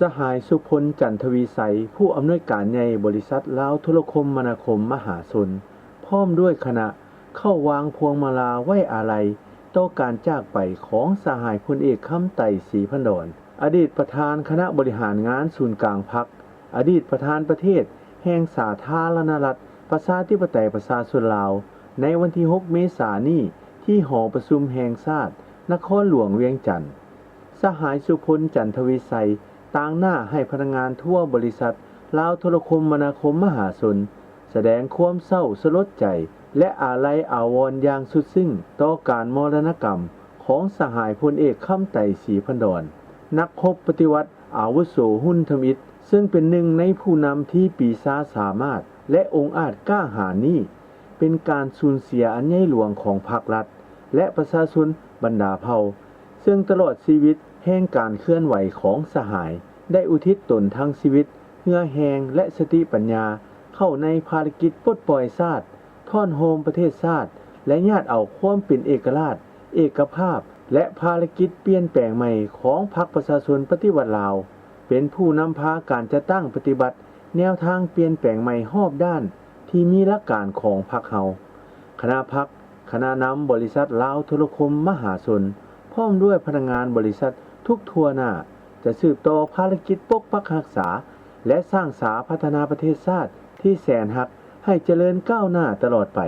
สหายสุพลจันทวีไสยผู้อำนวยการใหญ่บริษัทลาวโทรคมนาคมมหาชนพร้อมด้วยคณะเข้าวางพวงมาลาไว้อาลัยต่อการจากไปของสหายพลเอกคำไต่ศรีพันดรอดีตประธานคณะบริหารงานศูนย์กลางพรรคอดีตประธานประเทศแห่งสาธารณรัฐประชาธิปไตยประชาชนลาวในวันที่ 6 เมษายนนี้ที่หอประชุมแห่งชาตินครหลวงเวียงจันทน์สหายสุพลจันทวีไสยต่างหน้าให้พนักงานทั่วบริษัทลาวโทรคมนาคมมหาชนแสดงความเศร้าสลดใจและอาลัยอาวรณ์อย่างสุดซึ้งต่อการมรณกรรมของสหายพลเอกคำไต่ศรีพันดรนักรบปฏิวัติอาวุโสหุ่นทมิตรซึ่งเป็นหนึ่งในผู้นำที่ปีศาจสามารถและองค์อาจกล้าหาญนี้เป็นการสูญเสียอันใหญ่หลวงของภาครัฐและประชาชนบรรดาเผ่าซึ่งตลอดชีวิตแห่งการเคลื่อนไหวของสหายได้อุทิศตนทั้งชีวิตเหงื่อแหงและสติปัญญาเข้าในภารกิจปลดปล่อยชาติท่อนโฮมประเทศชาติและญาติเอาความเป็นเอกราชเอกภาพและภารกิจเปลี่ยนแปลงใหม่ของพรรคประชาชนปฏิวัติลาวเป็นผู้นำพาการจะตั้งปฏิบัติแนวทางเปลี่ยนแปลงใหม่รอบด้านที่มีหลักการของพรรคเฮาคณะพรรคคณะนำบริษัทลาวโทรคมมหาชนพร้อมด้วยพนักงานบริษัททุกทั่วหน้าจะสืบต่อภารกิจปกปักรักษาและสร้างสาพัฒนาประเทศชาติที่แสนรักให้เจริญก้าวหน้าตลอดไป